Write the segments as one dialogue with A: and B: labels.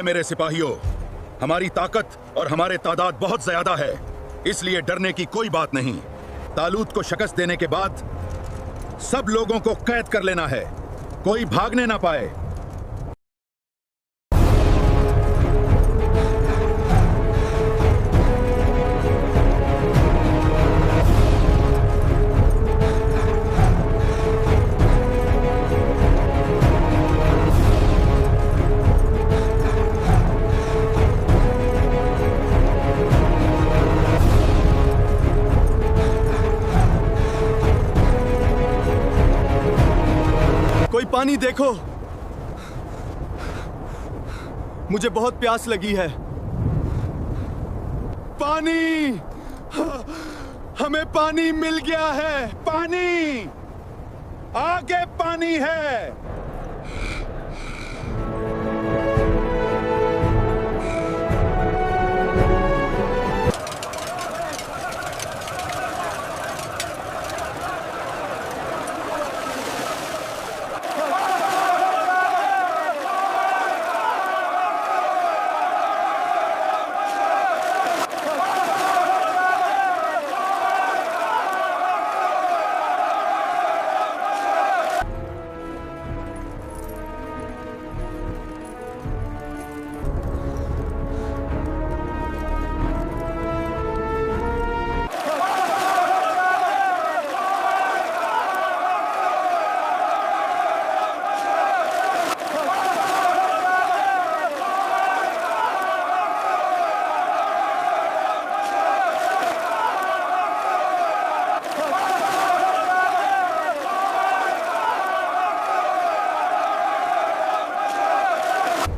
A: है मेरे सिपाहियों, हमारी ताकत और हमारे तादाद बहुत ज्यादा है, इसलिए डरने की कोई बात नहीं। तालूत को शिकस्त देने के बाद सब लोगों को कैद कर लेना है, कोई भागने ना पाए।
B: पानी देखो, मुझे बहुत प्यास लगी है। पानी, हमें पानी मिल गया है। पानी, आगे पानी है।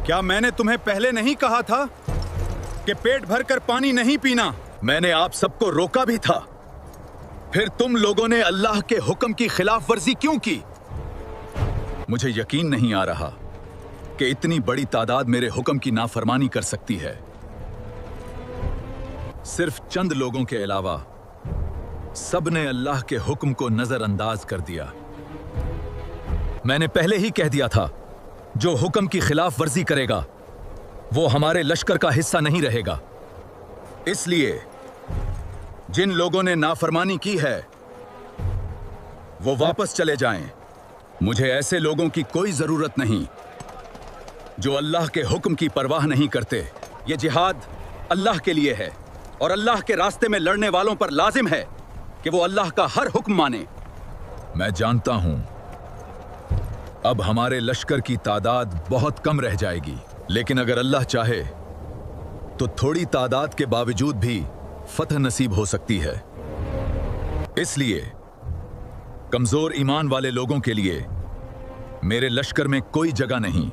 A: क्या मैंने तुम्हें पहले नहीं कहा था कि पेट भरकर पानी नहीं पीना? मैंने आप सबको रोका भी था, फिर तुम लोगों ने अल्लाह के हुक्म की खिलाफ वर्जी क्यों की? मुझे यकीन नहीं आ रहा कि इतनी बड़ी तादाद मेरे हुक्म की नाफरमानी कर सकती है। सिर्फ चंद लोगों के अलावा सबने अल्लाह के हुक्म को नजरअंदाज कर दिया। मैंने पहले ही कह दिया था, जो हुक्म की खिलाफ वर्जी करेगा वो हमारे लश्कर का हिस्सा नहीं रहेगा। इसलिए जिन लोगों ने नाफरमानी की है वो वापस चले जाएं। मुझे ऐसे लोगों की कोई जरूरत नहीं जो अल्लाह के हुक्म की परवाह नहीं करते। ये जिहाद अल्लाह के लिए है और अल्लाह के रास्ते में लड़ने वालों पर लाजिम है कि वो अल्लाह का हर हुक्म माने। मैं जानता हूं अब हमारे लश्कर की तादाद बहुत कम रह जाएगी, लेकिन अगर अल्लाह चाहे तो थोड़ी तादाद के बावजूद भी फतह नसीब हो सकती है। इसलिए कमजोर ईमान वाले लोगों के लिए मेरे लश्कर में कोई जगह नहीं।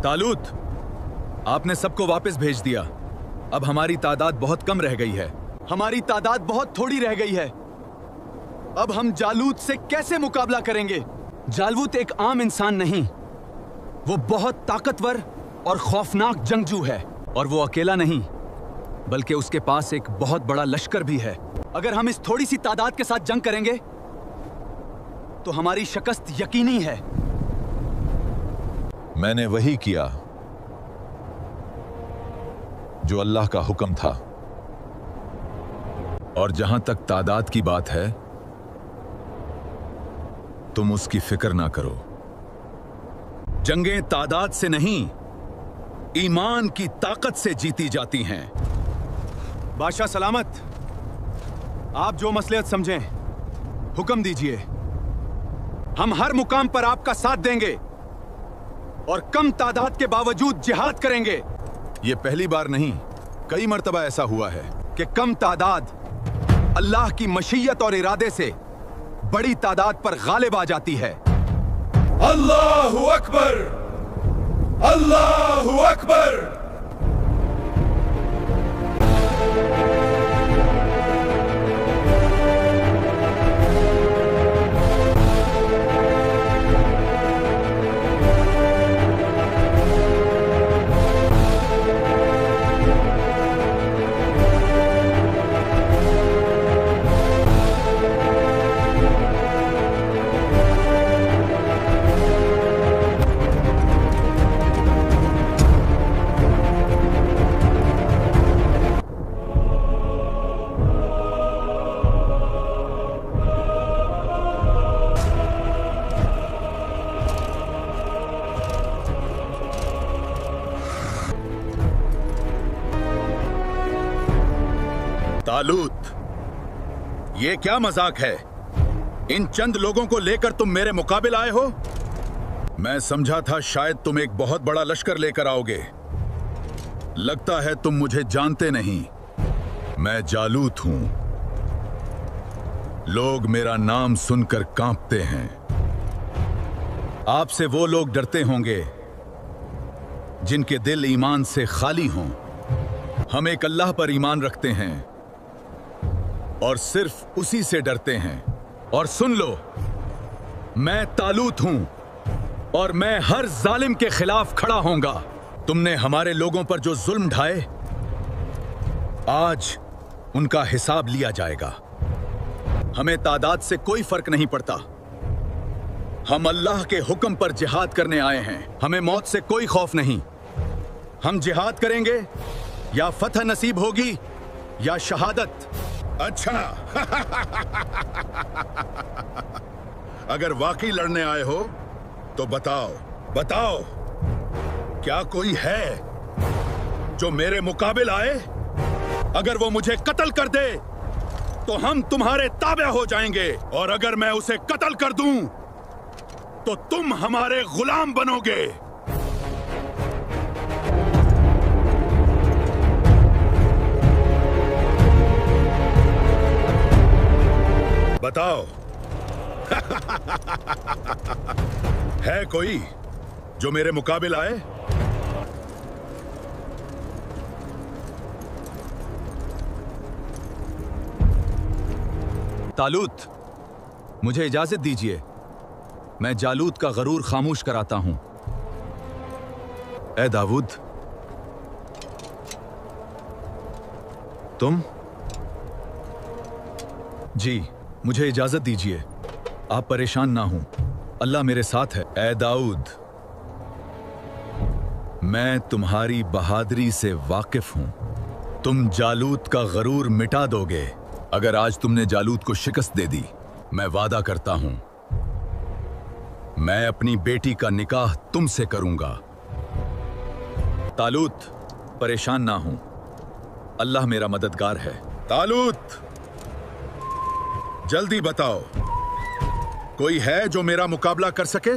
A: तालूत, आपने सबको वापस भेज दिया। अब हमारी तादाद बहुत कम रह गई है।
B: हमारी तादाद बहुत थोड़ी रह गई है। अब हम जालूत से कैसे मुकाबला करेंगे? जालूत एक आम इंसान नहीं, वो बहुत ताकतवर और खौफनाक जंगजू है। और वो अकेला नहीं, बल्कि उसके पास एक बहुत बड़ा लश्कर भी है। अगर हम इस थोड़ी सी तादाद के साथ जंग करेंगे तो हमारी शिकस्त यकीनी है।
C: मैंने वही किया जो अल्लाह का हुक्म था। और जहां तक तादाद की बात है, तुम उसकी फिक्र ना करो।
A: जंगें तादाद से नहीं, ईमान की ताकत से जीती जाती हैं।
B: बादशाह सलामत, आप जो मसलहत समझें हुक्म दीजिए। हम हर मुकाम पर आपका साथ देंगे और कम तादाद के बावजूद जिहाद करेंगे।
C: यह पहली बार नहीं, कई मर्तबा ऐसा हुआ है
B: कि कम तादाद अल्लाह की मशीयत और इरादे से बड़ी तादाद पर गालिब आ जाती है।
D: अल्लाहु अकबर,
C: अल्लाहु अकबर। तालूत, ये क्या मजाक है? इन चंद लोगों को लेकर तुम मेरे मुकाबिल आए हो? मैं समझा था शायद तुम एक बहुत बड़ा लश्कर लेकर आओगे। लगता है तुम मुझे जानते नहीं। मैं जालूत हूं। लोग मेरा नाम सुनकर कांपते हैं। आपसे वो लोग डरते होंगे जिनके दिल ईमान से खाली हों। हम एक अल्लाह पर ईमान रखते हैं और सिर्फ उसी से डरते हैं। और सुन लो, मैं तालूत हूं और मैं हर जालिम के खिलाफ खड़ा होऊंगा। तुमने हमारे लोगों पर जो जुल्म ढाए, आज उनका हिसाब लिया जाएगा। हमें तादाद से कोई फर्क नहीं पड़ता। हम अल्लाह के हुक्म पर जिहाद करने आए हैं। हमें मौत से कोई खौफ नहीं। हम जिहाद करेंगे, या फतह नसीब होगी या शहादत। अच्छा अगर वाकई लड़ने आए हो तो बताओ, बताओ, क्या कोई है जो मेरे मुकाबिल आए? अगर वो मुझे कत्ल कर दे तो हम तुम्हारे ताबे हो जाएंगे, और अगर मैं उसे कत्ल कर दूं तो तुम हमारे गुलाम बनोगे। बताओ है कोई जो मेरे मुकाबिल आए?
B: तालूत, मुझे इजाजत दीजिए। मैं जालूत का गरूर खामोश कराता हूं। ए दाऊद, तुम? जी, मुझे इजाजत दीजिए। आप परेशान ना हो, अल्लाह मेरे साथ है। ए दाऊद, मैं तुम्हारी बहादुरी से वाकिफ हूं। तुम जालूत का गरूर मिटा दोगे। अगर आज तुमने जालूत को शिकस्त दे दी, मैं वादा करता हूं मैं अपनी बेटी का निकाह तुमसे करूंगा। तालूत, परेशान ना हो, अल्लाह मेरा मददगार है।
C: तालूत, जल्दी बताओ, कोई है जो मेरा मुकाबला कर सके?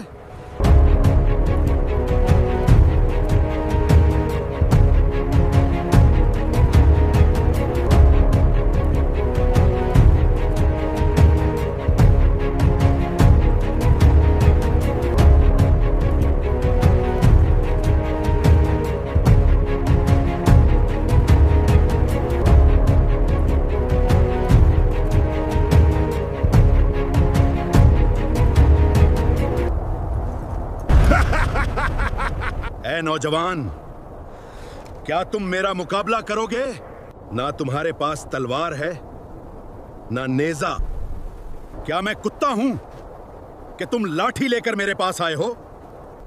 C: नौजवान, क्या तुम मेरा मुकाबला करोगे? ना तुम्हारे पास तलवार है, ना नेजा। क्या मैं कुत्ता हूं कि तुम लाठी लेकर मेरे पास आए हो?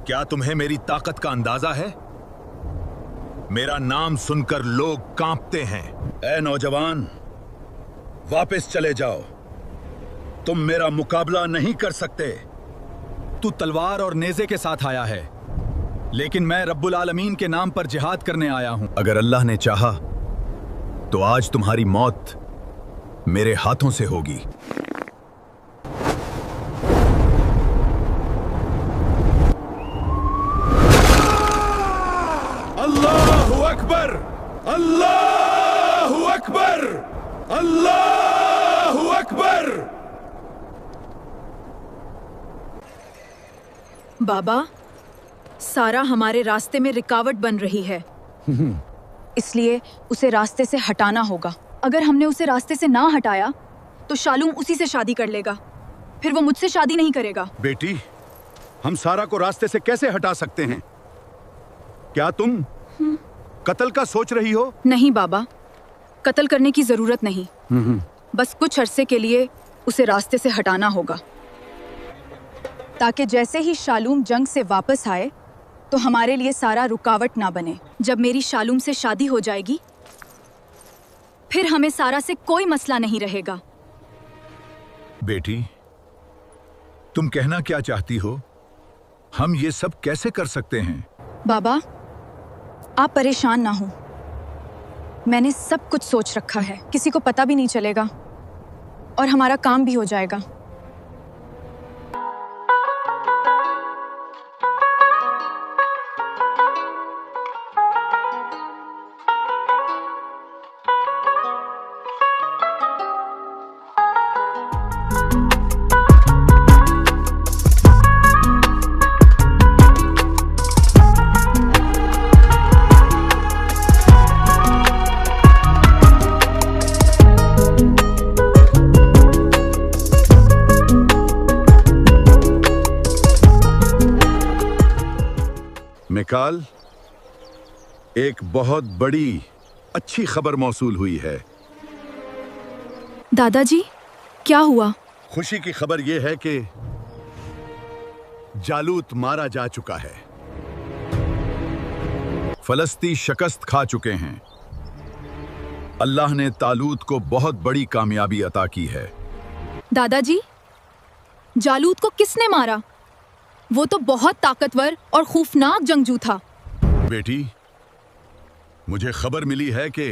C: क्या तुम्हें मेरी ताकत का अंदाजा है? मेरा नाम सुनकर लोग कांपते हैं। ऐ नौजवान, वापस चले जाओ। तुम मेरा मुकाबला नहीं कर सकते।
B: तू तलवार और नेजे के साथ आया है, लेकिन मैं रब्बुल आलमीन के नाम पर जिहाद करने आया हूं।
C: अगर अल्लाह ने चाहा तो आज तुम्हारी मौत मेरे हाथों से होगी। अल्लाहु अकबर, अल्लाहु अकबर, अल्लाहु अकबर।
D: बाबा, सारा हमारे रास्ते में रुकावट बन रही है, इसलिए उसे रास्ते से हटाना होगा। अगर हमने उसे रास्ते से ना हटाया तो शालूम उसी से शादी कर लेगा, फिर वो मुझसे शादी नहीं करेगा।
C: बेटी, हम सारा को रास्ते से कैसे हटा सकते हैं? क्या तुम कत्ल का सोच रही हो?
D: नहीं बाबा, कत्ल करने की जरूरत नहीं, बस कुछ अरसे के लिए उसे रास्ते से हटाना होगा, ताकि जैसे ही शालूम जंग से वापस आए तो हमारे लिए सारा रुकावट ना बने। जब मेरी शालूम से शादी हो जाएगी फिर हमें सारा से कोई मसला नहीं रहेगा।
A: बेटी, तुम कहना क्या चाहती हो? हम ये सब कैसे कर सकते हैं?
D: बाबा, आप परेशान ना हो, मैंने सब कुछ सोच रखा है, किसी को पता भी नहीं चलेगा और हमारा काम भी हो जाएगा।
C: मिकाल, एक बहुत बड़ी अच्छी खबर मौसूल हुई है।
D: दादाजी, क्या हुआ?
C: खुशी की खबर यह है कि जालूत मारा जा चुका है।
A: फलस्ती शिकस्त खा चुके हैं। अल्लाह ने तालूत को बहुत बड़ी कामयाबी अता की है।
D: दादाजी, जालूत को किसने मारा? वो तो बहुत ताकतवर और खौफनाक जंगजू था।
C: बेटी, मुझे खबर मिली है कि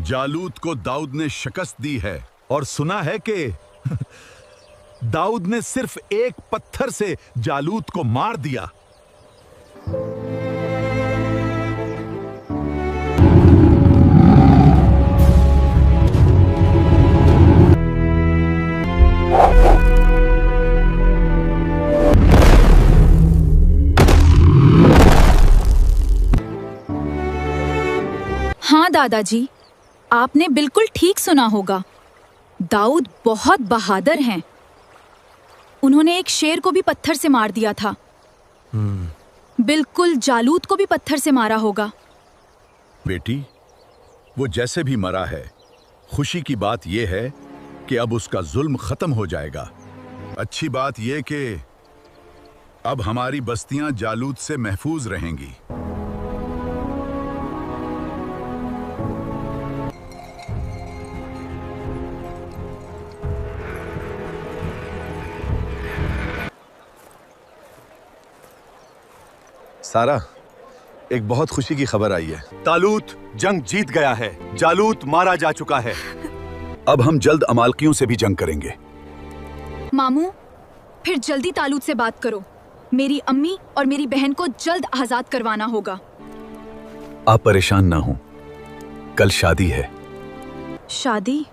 C: जालूत को दाऊद ने शिकस्त दी है और सुना है कि दाऊद ने सिर्फ एक पत्थर से जालूत को मार दिया।
D: हाँ दादाजी, आपने बिल्कुल ठीक सुना होगा। दाऊद बहुत बहादुर हैं। उन्होंने एक शेर को भी पत्थर से मार दिया था। बिल्कुल जालूत को भी पत्थर से मारा होगा।
C: बेटी, वो जैसे भी मरा है, खुशी की बात यह है कि अब उसका जुल्म खत्म हो जाएगा। अच्छी बात यह कि अब हमारी बस्तियां जालूत से महफूज रहेंगी।
B: सारा, एक बहुत खुशी की खबर आई है। तालूत जंग जीत गया है। जालूत मारा जा चुका है।
C: अब हम जल्द अमालकियों से भी जंग करेंगे।
D: मामू, फिर जल्दी तालूत से बात करो। मेरी अम्मी और मेरी बहन को जल्द आजाद करवाना होगा।
B: आप परेशान ना हो, कल शादी है।
D: शादी?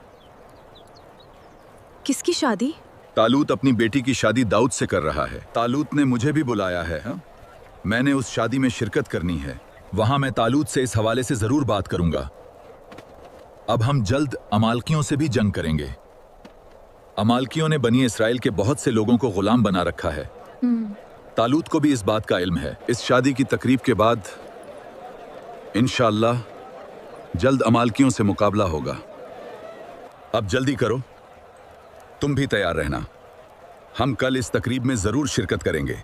D: किसकी शादी?
A: तालूत अपनी बेटी की शादी दाऊद से कर रहा है। तालूत ने मुझे भी बुलाया है। हाँ? मैंने उस शादी में शिरकत करनी है। वहां मैं तालूत से इस हवाले से जरूर बात करूंगा। अब हम जल्द अमालकियों से भी जंग करेंगे। अमालकियों ने बनी इस्राइल के बहुत से लोगों को गुलाम बना रखा है। तालूत को भी इस बात का इल्म है। इस शादी की तकरीब के बाद इंशाअल्लाह जल्द अमालकियों से मुकाबला होगा। अब जल्दी करो, तुम भी तैयार रहना। हम कल इस तकरीब में जरूर शिरकत करेंगे।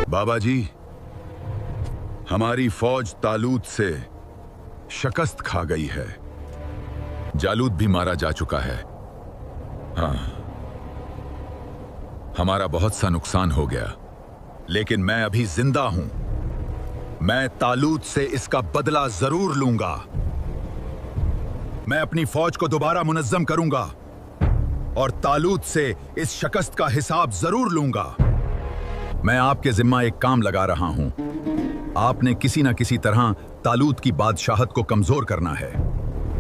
C: बाबा जी, हमारी फौज तालूत से शिकस्त खा गई है।
A: जालूत भी मारा जा चुका है। हाँ, हमारा बहुत सा नुकसान हो गया, लेकिन मैं अभी जिंदा हूं। मैं तालूत से इसका बदला जरूर लूंगा। मैं अपनी फौज को दोबारा मुनज्जम करूंगा और तालूत से इस शिकस्त का हिसाब जरूर लूंगा। मैं आपके जिम्मा एक काम लगा रहा हूं। आपने किसी न किसी तरह तालूत की बादशाहत को कमजोर करना है।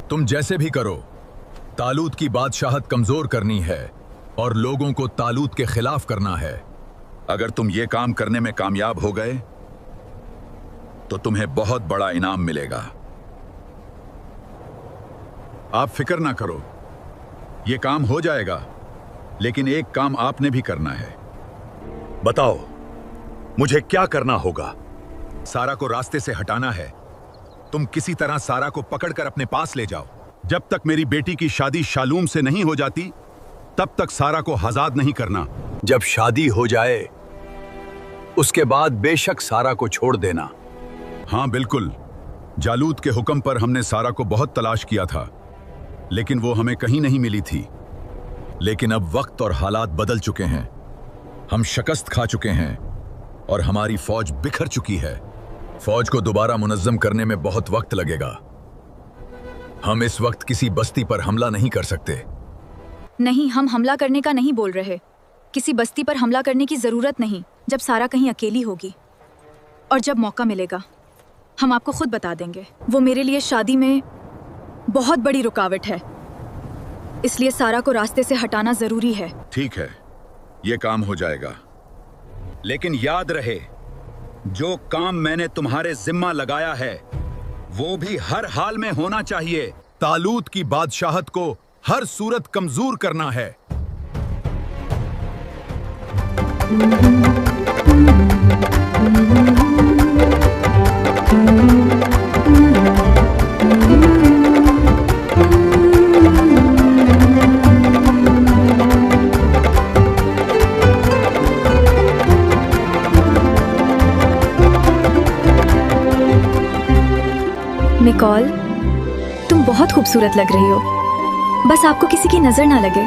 A: तुम जैसे भी करो, तालूत की बादशाहत कमजोर करनी है और लोगों को तालूत के खिलाफ करना है। अगर तुम ये काम करने में कामयाब हो गए तो तुम्हें बहुत बड़ा इनाम मिलेगा। आप फिक्र ना करो, ये काम हो जाएगा, लेकिन एक काम आपने भी करना है।
C: बताओ, मुझे क्या करना होगा?
A: सारा को रास्ते से हटाना है। तुम किसी तरह सारा को पकड़कर अपने पास ले जाओ।
C: जब तक मेरी बेटी की शादी शालूम से नहीं हो जाती, तब तक सारा को आजाद नहीं करना।
E: जब शादी हो जाए उसके बाद बेशक सारा को छोड़ देना।
A: हाँ बिल्कुल। जालूत के हुक्म पर हमने सारा को बहुत तलाश किया था, लेकिन वो हमें कहीं नहीं मिली थी। लेकिन अब वक्त और हालात बदल चुके हैं। हम शिकस्त खा चुके हैं और हमारी फौज बिखर चुकी है। फौज को दोबारा मुनज्जम करने में बहुत वक्त लगेगा। हम इस वक्त किसी बस्ती पर हमला नहीं कर सकते।
D: नहीं, हम हमला करने का नहीं बोल रहे। किसी बस्ती पर हमला करने की जरूरत नहीं। जब सारा कहीं अकेली होगी और जब मौका मिलेगा हम आपको खुद बता देंगे। वो मेरे लिए शादी में बहुत बड़ी रुकावट है, इसलिए सारा को रास्ते से हटाना जरूरी है।
A: ठीक है, ये काम हो जाएगा, लेकिन याद रहे, जो काम मैंने तुम्हारे जिम्मा लगाया है वो भी हर हाल में होना चाहिए। तालूत की बादशाहत को हर सूरत कमजोर करना है।
D: निकोल, तुम बहुत खूबसूरत लग रही हो, बस आपको किसी की नजर ना लगे।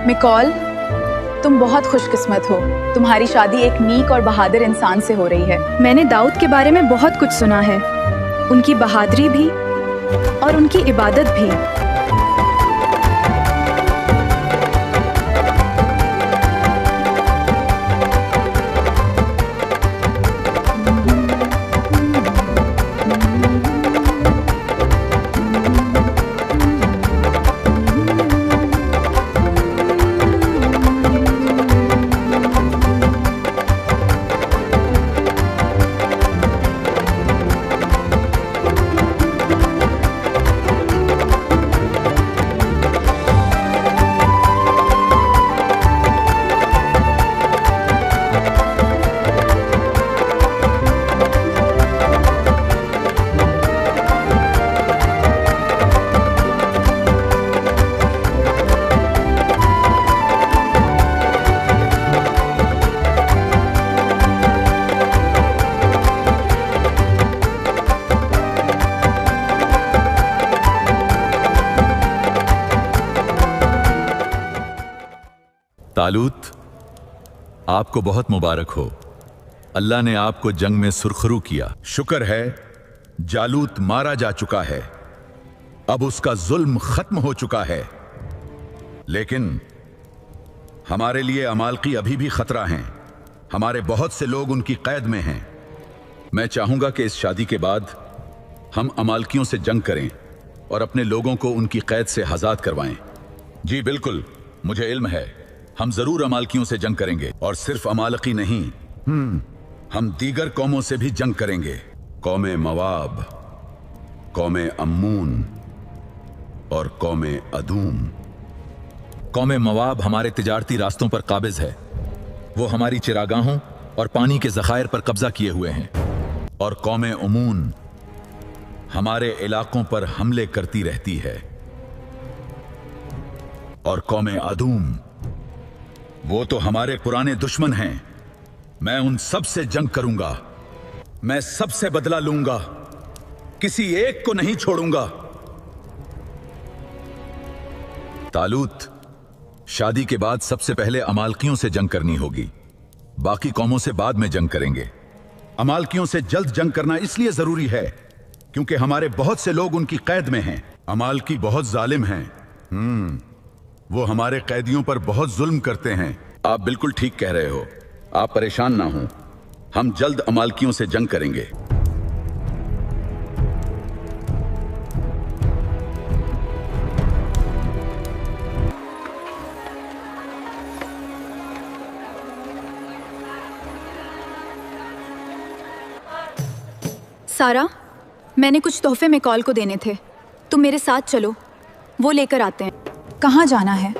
D: मिकोल, तुम बहुत खुशकिस्मत हो। तुम्हारी शादी एक नीक और बहादुर इंसान से हो रही है। मैंने दाऊद के बारे में बहुत कुछ सुना है, उनकी बहादुरी भी और उनकी इबादत भी।
A: तालूत, आपको बहुत मुबारक हो। अल्लाह ने आपको जंग में सुरखरू किया। शुक्र है जालूत मारा जा चुका है, अब उसका जुल्म खत्म हो चुका है। लेकिन हमारे लिए अमालकी अभी भी खतरा हैं। हमारे बहुत से लोग उनकी कैद में हैं। मैं चाहूंगा कि इस शादी के बाद हम अमालकियों से जंग करें और अपने लोगों को उनकी कैद से आजाद करवाएं। जी बिल्कुल, मुझे इल्म है, हम जरूर अमालकियों से जंग करेंगे। और सिर्फ अमालकी नहीं, हम दीगर कौमों से भी जंग करेंगे। कौमे मवाब, कौमे अम्मून और कौमे अदूम। कौमे मवाब हमारे तिजारती रास्तों पर काबिज है। वो हमारी चिरागाहों और पानी के जखायर पर कब्जा किए हुए हैं। और कौमे अमून हमारे इलाकों पर हमले करती रहती है। और कौमे अदूम, वो तो हमारे पुराने दुश्मन हैं। मैं उन सब से जंग करूंगा। मैं सबसे बदला लूंगा, किसी एक को नहीं छोड़ूंगा। तालूत, शादी के बाद सबसे पहले अमालकियों से जंग करनी होगी। बाकी कौमों से बाद में जंग करेंगे। अमालकियों से जल्द जंग करना इसलिए जरूरी है क्योंकि हमारे बहुत से लोग उनकी कैद में हैं। अमालकी बहुत जालिम हैं। वो हमारे कैदियों पर बहुत जुल्म करते हैं। आप बिल्कुल ठीक कह रहे हो, आप परेशान ना हो।
C: हम जल्द अमालकियों से जंग करेंगे।
D: सारा, मैंने कुछ तोहफे मिकॉल को देने थे, तुम मेरे साथ चलो, वो लेकर आते हैं। कहाँ जाना है?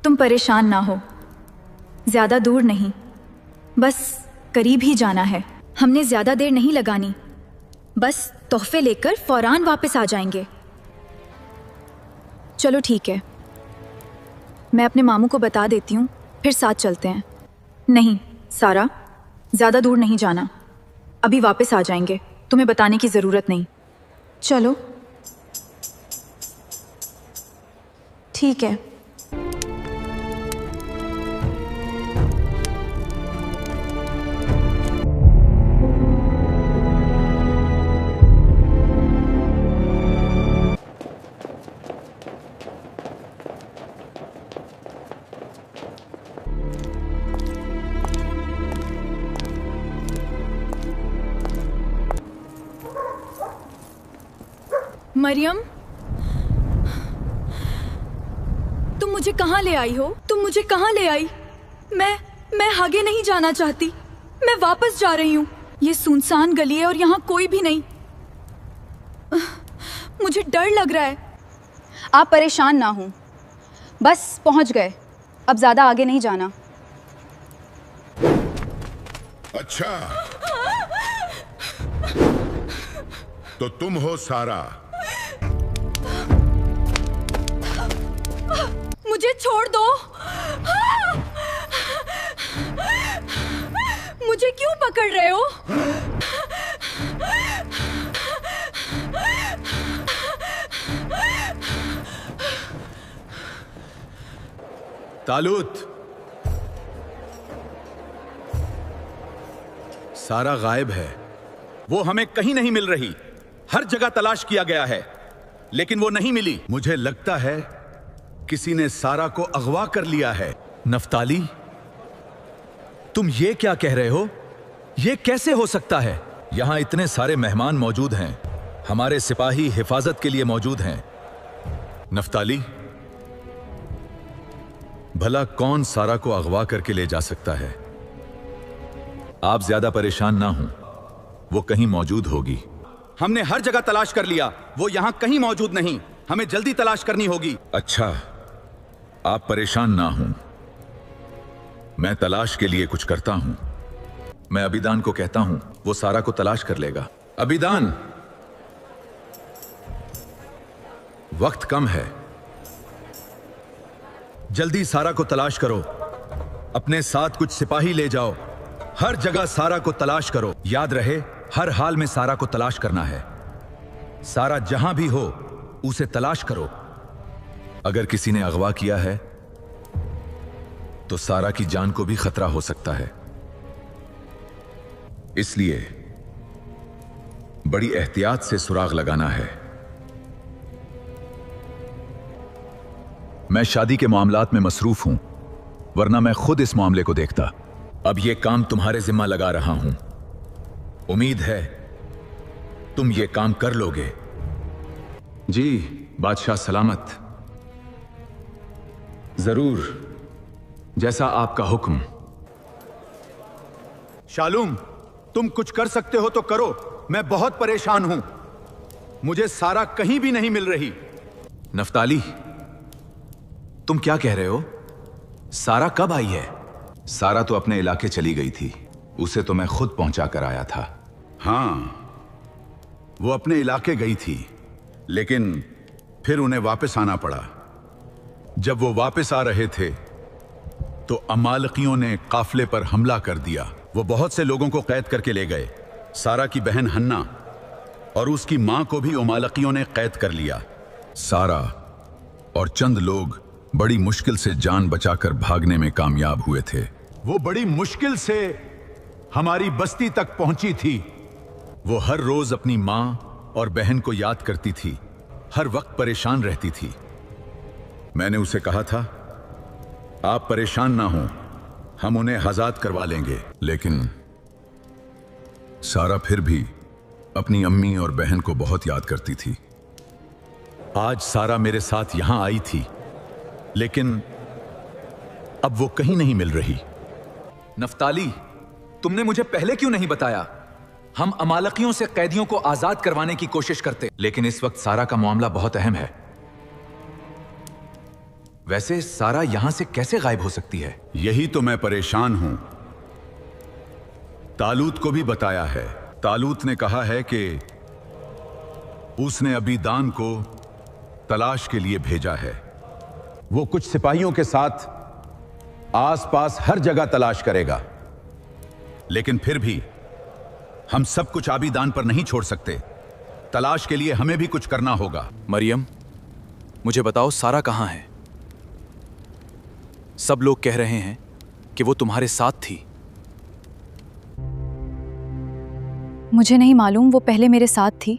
D: तुम परेशान ना हो, ज्यादा दूर नहीं, बस करीब ही जाना है। हमने ज्यादा देर नहीं लगानी, बस तोहफे लेकर फौरान वापस आ जाएंगे। चलो ठीक है, मैं अपने मामू को बता देती हूँ, फिर साथ चलते हैं। नहीं सारा, ज्यादा दूर नहीं जाना, अभी वापस आ जाएंगे, तुम्हें बताने की जरूरत नहीं। चलो ठीक है। मरियम, तुम मुझे कहाँ ले आई हो? तुम मुझे कहाँ ले आई? मैं आगे नहीं जाना चाहती, मैं वापस जा रही हूँ। ये सुनसान गली है और यहाँ कोई भी नहीं, मुझे डर लग रहा है।
F: आप परेशान ना हो, बस पहुँच गए, अब ज्यादा आगे नहीं जाना।
G: अच्छा, तो तुम हो सारा?
D: मुझे छोड़ दो, मुझे क्यों पकड़ रहे हो?
B: तालूत, सारा गायब है।
C: वो हमें कहीं नहीं मिल रही, हर जगह तलाश किया गया है, लेकिन वो नहीं मिली।
B: मुझे लगता है किसी ने सारा को अगवा कर लिया है। नफ्ताली, तुम ये क्या कह रहे हो? ये कैसे हो सकता है?
A: यहां इतने सारे मेहमान मौजूद हैं, हमारे सिपाही हिफाजत के लिए मौजूद हैं।
B: नफ्ताली, भला कौन सारा को अगवा करके ले जा सकता है?
A: आप ज्यादा परेशान ना हों, वो कहीं मौजूद होगी।
C: हमने हर जगह तलाश कर लिया, वो यहां कहीं मौजूद नहीं। हमें जल्दी तलाश करनी होगी।
A: अच्छा, आप परेशान ना हों, मैं तलाश के लिए कुछ करता हूं। मैं अबीदान को कहता हूं, वो सारा को तलाश कर लेगा। अबीदान, वक्त कम है,
B: जल्दी सारा को तलाश करो। अपने साथ कुछ सिपाही ले जाओ, हर जगह सारा को तलाश करो। याद रहे, हर हाल में सारा को तलाश करना है। सारा जहां भी हो, उसे तलाश करो। अगर किसी ने अगवा किया है तो सारा की जान को भी खतरा हो सकता है, इसलिए बड़ी एहतियात से सुराग लगाना है। मैं शादी के मामलात में मसरूफ हूं, वरना मैं खुद इस मामले को देखता। अब यह काम तुम्हारे जिम्मा लगा रहा हूं, उम्मीद है तुम ये काम कर लोगे। जी बादशाह सलामत। जरूर, जैसा आपका हुक्म। शालूम, तुम कुछ कर सकते हो तो करो, मैं बहुत परेशान हूं। मुझे सारा कहीं भी नहीं मिल रही। नफ्ताली, तुम क्या कह रहे हो? सारा कब आई है? सारा तो अपने इलाके चली गई थी, उसे तो मैं खुद पहुंचा कर आया था। हाँ, वो अपने इलाके गई थी, लेकिन फिर उन्हें वापस आना पड़ा। जब वो वापस आ रहे थे तो अमालकियों ने काफले पर हमला कर दिया। वो बहुत से लोगों को कैद करके ले गए। सारा की बहन हन्ना और उसकी मां को भी अमालकियों ने कैद कर लिया। सारा और चंद लोग बड़ी मुश्किल से जान बचाकर भागने में कामयाब हुए थे। वो बड़ी मुश्किल से हमारी बस्ती तक पहुंची थी। वो हर रोज अपनी मां और बहन को याद करती थी, हर वक्त परेशान रहती थी। मैंने उसे कहा था, आप परेशान ना हो,
G: हम उन्हें आजाद करवा लेंगे।
A: लेकिन सारा फिर भी अपनी अम्मी और बहन को बहुत याद करती थी। आज सारा मेरे साथ यहां आई थी, लेकिन अब वो कहीं नहीं मिल रही। नफ्ताली, तुमने मुझे पहले क्यों नहीं बताया? हम अमालकियों से कैदियों को आजाद करवाने की कोशिश करते, लेकिन इस वक्त सारा का मामला बहुत अहम है। वैसे सारा यहां से कैसे गायब हो सकती है?
G: यही तो मैं परेशान हूं। तालूत को भी बताया है। तालूत ने कहा है कि उसने अबीदान को तलाश के लिए भेजा है। वो कुछ सिपाहियों के साथ आसपास हर जगह तलाश करेगा, लेकिन फिर भी हम सब कुछ आबीदान पर नहीं छोड़ सकते। तलाश के लिए हमें भी कुछ करना होगा।
H: मरियम, मुझे बताओ सारा कहां है? सब लोग कह रहे हैं कि वो तुम्हारे साथ थी।
F: मुझे नहीं मालूम वो पहले मेरे साथ थी,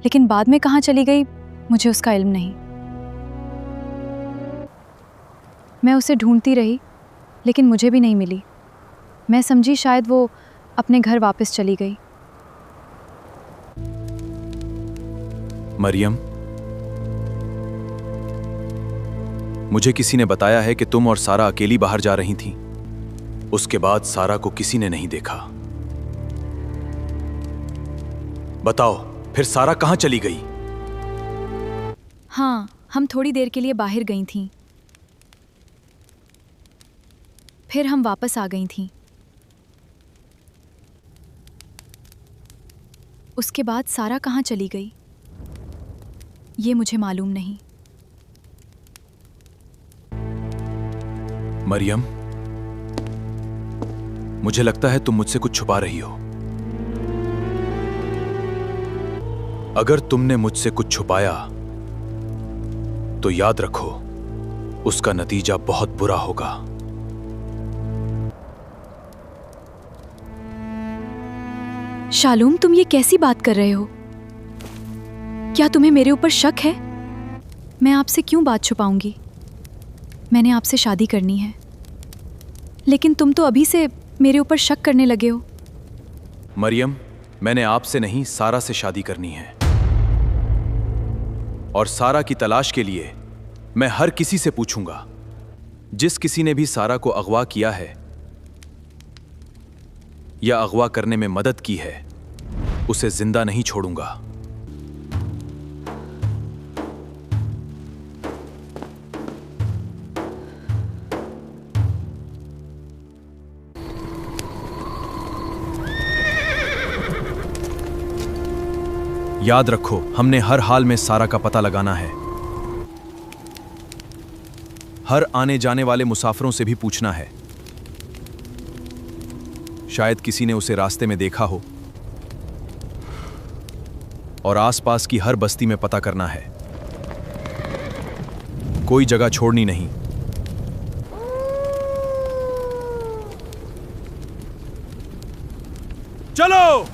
F: लेकिन बाद में कहाँ चली गई मुझे उसका इल्म नहीं। मैं उसे ढूंढती रही, लेकिन मुझे भी नहीं मिली। मैं समझी शायद वो अपने घर वापस चली गई।
H: मरियम, मुझे किसी ने बताया है कि तुम और सारा अकेली बाहर जा रही थी। उसके बाद सारा को किसी ने नहीं देखा। बताओ, फिर सारा कहां चली गई?
F: हाँ, हम थोड़ी देर के लिए बाहर गई थीं। फिर हम वापस आ गई थीं। उसके बाद सारा कहाँ चली गई ये मुझे मालूम नहीं।
H: मरियम, मुझे लगता है तुम मुझसे कुछ छुपा रही हो। अगर तुमने मुझसे कुछ छुपाया तो याद रखो, उसका नतीजा बहुत बुरा होगा।
F: शालूम, तुम ये कैसी बात कर रहे हो? क्या तुम्हें मेरे ऊपर शक है? मैं आपसे क्यों बात छुपाऊंगी? मैंने आपसे शादी करनी है, लेकिन तुम तो अभी से मेरे ऊपर शक करने लगे हो।
H: मरियम, मैंने आपसे नहीं, सारा से शादी करनी है। और सारा की तलाश के लिए मैं हर किसी से पूछूंगा। जिस किसी ने भी सारा को अगवा किया है या अगवा करने में मदद की है, उसे जिंदा नहीं छोड़ूंगा। याद रखो, हमने हर हाल में सारा का पता लगाना है। हर आने जाने वाले मुसाफिरों से भी पूछना है। शायद किसी ने उसे रास्ते में देखा हो। और आसपास की हर बस्ती में पता करना है। कोई जगह छोड़नी नहीं। चलो!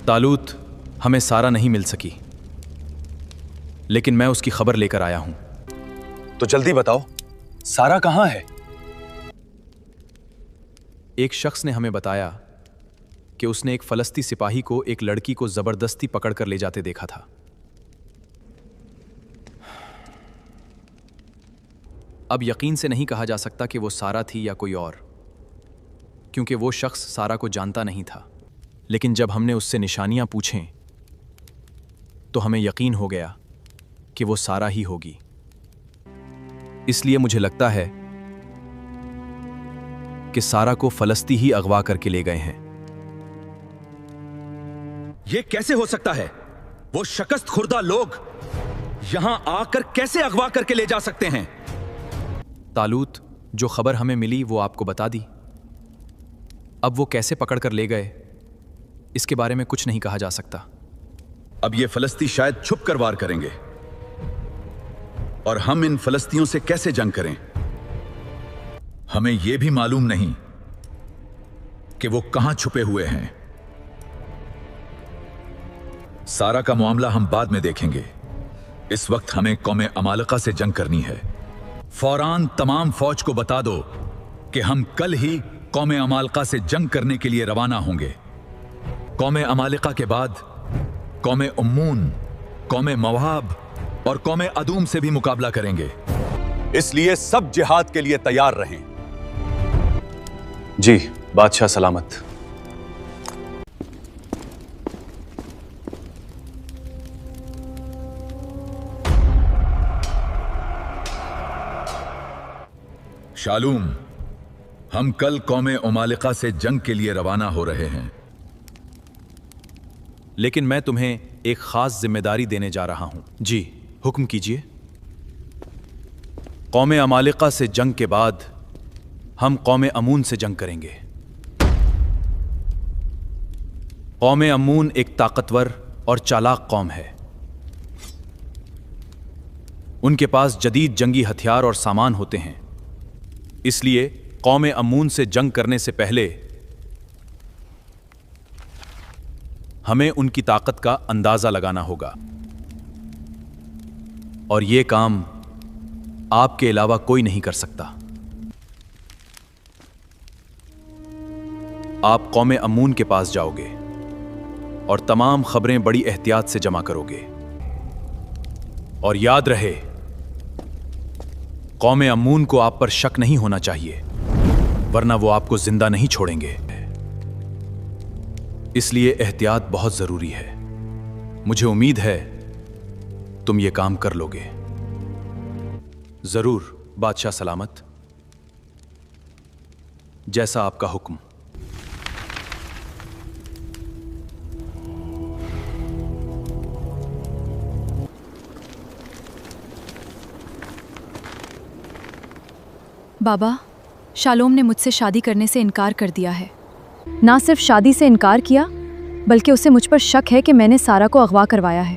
H: तालूत, हमें सारा नहीं मिल सकी, लेकिन मैं उसकी खबर लेकर आया हूं।
E: तो जल्दी बताओ, सारा कहां है?
H: एक शख्स ने हमें बताया कि उसने एक फलस्ती सिपाही को एक लड़की को जबरदस्ती पकड़कर ले जाते देखा था। अब यकीन से नहीं कहा जा सकता कि वो सारा थी या कोई और, क्योंकि वो शख्स सारा को जानता नहीं था। लेकिन जब हमने उससे निशानियां पूछें तो हमें यकीन हो गया कि वो सारा ही होगी। इसलिए मुझे लगता है कि सारा को फलस्ती ही अगवा करके ले गए हैं।
A: यह कैसे हो सकता है? वो शकस्त खुर्दा लोग यहां आकर कैसे अगवा करके ले जा सकते हैं?
H: तालूत, जो खबर हमें मिली वो आपको बता दी। अब वो कैसे पकड़कर ले गए, इसके बारे में कुछ नहीं कहा जा सकता।
A: अब ये फलस्ती शायद छुप कर वार करेंगे, और हम इन फलस्तियों से कैसे जंग करें? हमें यह भी मालूम नहीं कि वो कहां छुपे हुए हैं। सारा का मामला हम बाद में देखेंगे। इस वक्त हमें कौमे अमालिका से जंग करनी है। फौरान तमाम फौज को बता दो कि हम कल ही कौमे अमालिका से जंग करने के लिए रवाना होंगे। कौमे अमालिका के बाद कौमे उम्मून, कौमे मवाब और कौमे अदूम से भी मुकाबला करेंगे।
E: इसलिए सब जिहाद के लिए तैयार रहें।
H: जी बादशाह सलामत।
A: शालूम, हम कल कौमे उमालिका से जंग के लिए रवाना हो रहे हैं।
H: लेकिन मैं तुम्हें एक खास जिम्मेदारी देने जा रहा हूं। जी हुक्म कीजिए। कौमे अमालिका से जंग के बाद हम कौमे अमून से जंग करेंगे। कौमे अमून एक ताकतवर और चालाक कौम है। उनके पास जदीद जंगी हथियार और सामान होते हैं। इसलिए कौमे अमून से जंग करने से पहले हमें उनकी ताकत का अंदाजा लगाना होगा, और यह काम आपके अलावा कोई नहीं कर सकता। आप कौमे अमून के पास जाओगे और तमाम खबरें बड़ी एहतियात से जमा करोगे। और याद रहे, कौमे अमून को आप पर शक नहीं होना चाहिए, वरना वो आपको जिंदा नहीं छोड़ेंगे। इसलिए एहतियात बहुत जरूरी है। मुझे उम्मीद है तुम ये काम कर लोगे। जरूर बादशाह सलामत। जैसा आपका हुक्म।
F: बाबा, शालोम ने मुझसे शादी करने से इनकार कर दिया है। ना सिर्फ शादी से इनकार किया, बल्कि उसे मुझ पर शक है कि मैंने सारा को अगवा करवाया है।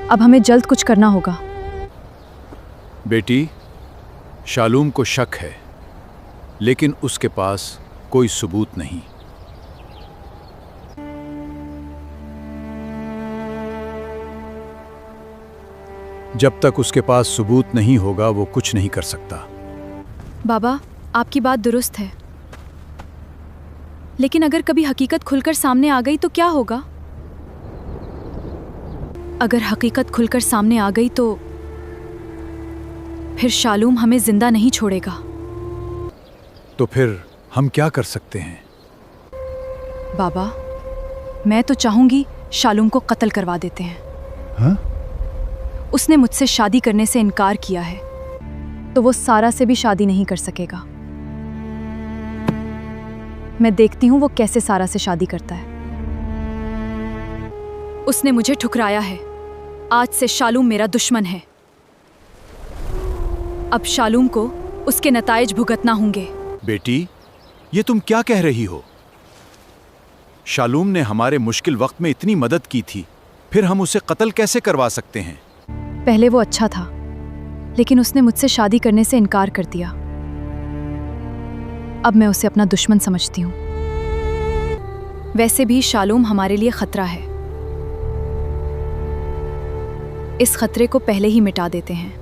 F: अब हमें जल्द कुछ करना होगा।
E: बेटी, शालूम को शक है, लेकिन उसके पास कोई सबूत नहीं। जब तक उसके पास सबूत नहीं होगा वो कुछ नहीं कर सकता।
F: बाबा, आपकी बात दुरुस्त है, लेकिन अगर कभी हकीकत खुलकर सामने आ गई तो क्या होगा? अगर हकीकत खुलकर सामने आ गई तो फिर शालूम हमें जिंदा नहीं छोड़ेगा।
E: तो फिर हम क्या कर सकते हैं?
F: बाबा, मैं तो चाहूंगी शालूम को कत्ल करवा देते हैं।
E: हाँ?
F: उसने मुझसे शादी करने से इनकार किया है, तो वो सारा से भी शादी नहीं कर सकेगा। मैं देखती हूँ वो कैसे सारा से शादी करता है। उसने मुझे ठुकराया है। आज से शालूम मेरा दुश्मन है। अब शालूम को उसके नताइज भुगतना होंगे।
E: बेटी, ये तुम क्या कह रही हो? शालूम ने हमारे मुश्किल वक्त में इतनी मदद की थी, फिर हम उसे कत्ल कैसे करवा सकते हैं?
F: पहले वो अच्छा था, लेकिन उसने मुझसे शादी करने से इनकार कर दिया। अब मैं उसे अपना दुश्मन समझती हूँ। वैसे भी शालूम हमारे लिए खतरा है। इस खतरे को पहले ही मिटा देते हैं।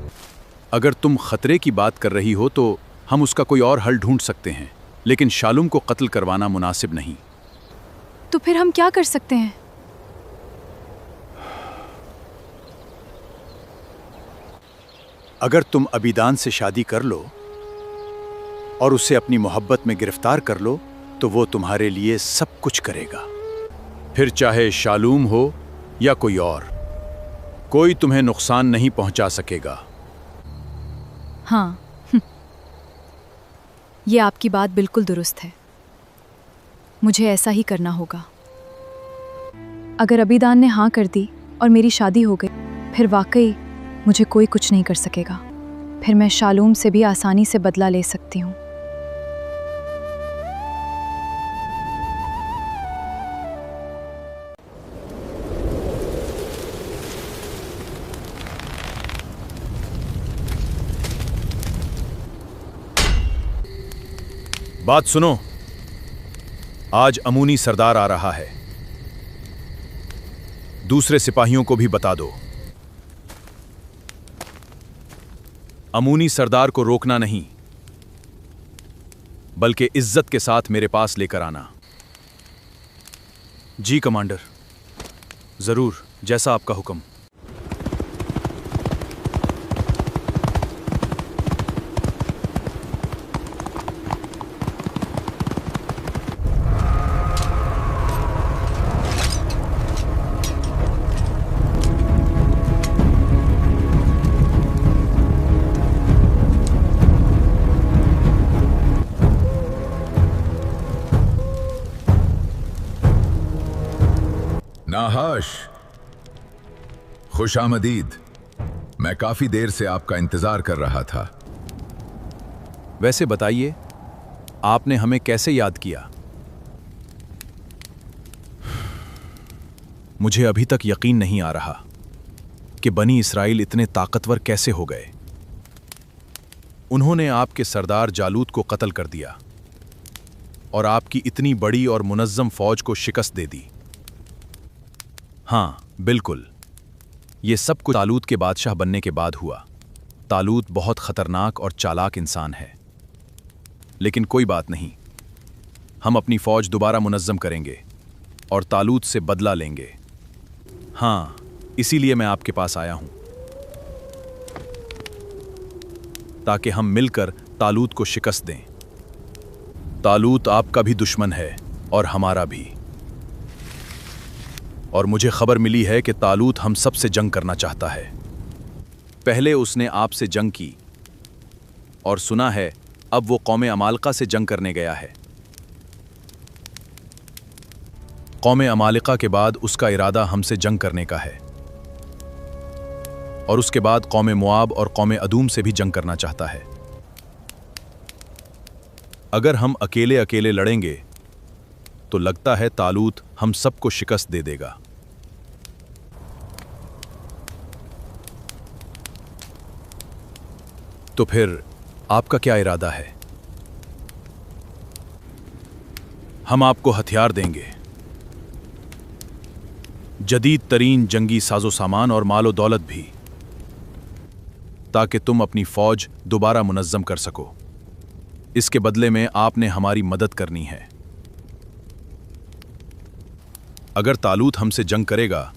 E: अगर तुम खतरे की बात कर रही हो तो हम उसका कोई और हल ढूंढ सकते हैं, लेकिन शालूम को कत्ल करवाना मुनासिब नहीं।
F: तो फिर हम क्या कर सकते हैं?
E: अगर तुम अबीदान से शादी कर लो और उसे अपनी मोहब्बत में गिरफ्तार कर लो, तो वो तुम्हारे लिए सब कुछ करेगा। फिर चाहे शालूम हो या कोई और, कोई तुम्हें नुकसान नहीं पहुंचा सकेगा।
F: हाँ, ये आपकी बात बिल्कुल दुरुस्त है। मुझे ऐसा ही करना होगा। अगर अबीदान ने हाँ कर दी और मेरी शादी हो गई, फिर वाकई मुझे कोई कुछ नहीं कर सकेगा। फिर मैं शालूम से भी आसानी से बदला ले सकती हूँ।
E: बात सुनो, आज अमूनी सरदार आ रहा है। दूसरे सिपाहियों को भी बता दो। अमूनी सरदार को रोकना नहीं, बल्कि इज्जत के साथ मेरे पास लेकर आना। जी कमांडर, जरूर, जैसा आपका हुक्म।
G: नाहाश, खुशामदीद। मैं काफी देर से आपका इंतजार कर रहा था।
E: वैसे बताइए, आपने हमें कैसे याद किया? मुझे अभी तक यकीन नहीं आ रहा कि बनी इस्राइल इतने ताकतवर कैसे हो गए। उन्होंने आपके सरदार जालूत को कत्ल कर दिया और आपकी इतनी बड़ी और मुनज्जम फौज को शिकस्त दे दी। हाँ, बिल्कुल, ये सब कुछ तालूत के बादशाह बनने के बाद हुआ। तालूत बहुत खतरनाक और चालाक इंसान है, लेकिन कोई बात नहीं, हम अपनी फौज दोबारा मुनज्जम करेंगे और तालूत से बदला लेंगे। हाँ, इसीलिए मैं आपके पास आया हूं, ताकि हम मिलकर तालूत को शिकस्त दें। तालूत आपका भी दुश्मन है और हमारा भी, और मुझे खबर मिली है कि तालूत हम सब से जंग करना चाहता है। पहले उसने आपसे जंग की और सुना है अब वो कौमे अमालिका से जंग करने गया है। कौमे अमालिका के बाद उसका इरादा हमसे जंग करने का है, और उसके बाद कौमे मुआब और कौमे अदूम से भी जंग करना चाहता है। अगर हम अकेले अकेले लड़ेंगे तो लगता है तालूत हम सबको शिकस्त दे देगा। तो फिर आपका क्या इरादा है? हम आपको हथियार देंगे, जदीद तरीन जंगी साजो सामान और मालो दौलत भी, ताकि तुम अपनी फौज दोबारा मुनज्जम कर सको। इसके बदले में आपने हमारी मदद करनी है। अगर तालूत हमसे जंग करेगा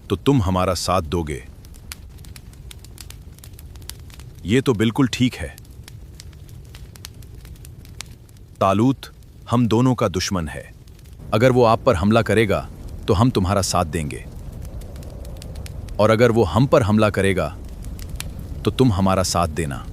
E: तो तुम हमारा साथ दोगे। ये तो बिल्कुल ठीक है। तालूत हम दोनों का दुश्मन है। अगर वो आप पर हमला करेगा तो हम तुम्हारा साथ देंगे, और अगर वो हम पर हमला करेगा तो तुम हमारा साथ देना।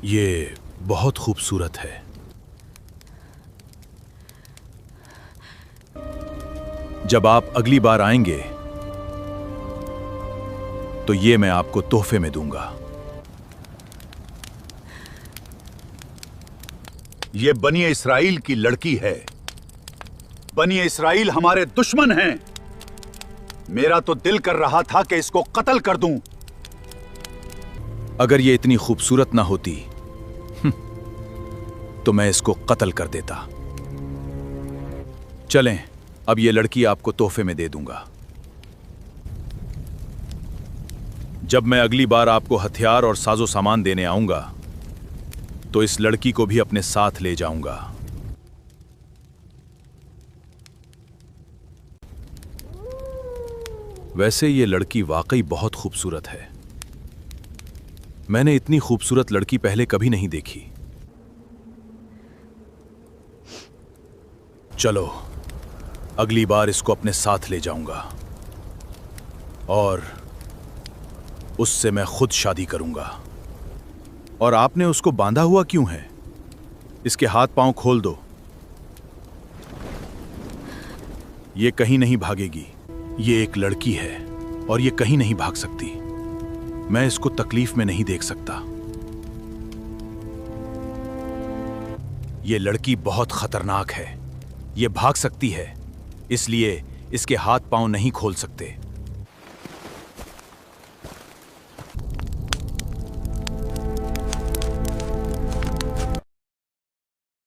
E: ये बहुत खूबसूरत है। जब आप अगली बार आएंगे तो ये मैं आपको तोहफे में दूंगा।
C: ये बनी इस्राइल की लड़की है। बनी इस्राइल हमारे दुश्मन हैं। मेरा तो दिल कर रहा था कि इसको कत्ल कर दूं।
E: अगर ये इतनी खूबसूरत ना होती तो मैं इसको कत्ल कर देता। चलें, अब ये लड़की आपको तोहफे में दे दूंगा। जब मैं अगली बार आपको हथियार और साजो सामान देने आऊंगा तो इस लड़की को भी अपने साथ ले जाऊंगा। वैसे ये लड़की वाकई बहुत खूबसूरत है। मैंने इतनी खूबसूरत लड़की पहले कभी नहीं देखी। चलो, अगली बार इसको अपने साथ ले जाऊंगा और उससे मैं खुद शादी करूंगा। और आपने उसको बांधा हुआ क्यों है? इसके हाथ पांव खोल दो। ये कहीं नहीं भागेगी। ये एक लड़की है और ये कहीं नहीं भाग सकती। मैं इसको तकलीफ में नहीं देख सकता। ये लड़की बहुत खतरनाक है। ये भाग सकती है, इसलिए इसके हाथ पांव नहीं खोल सकते।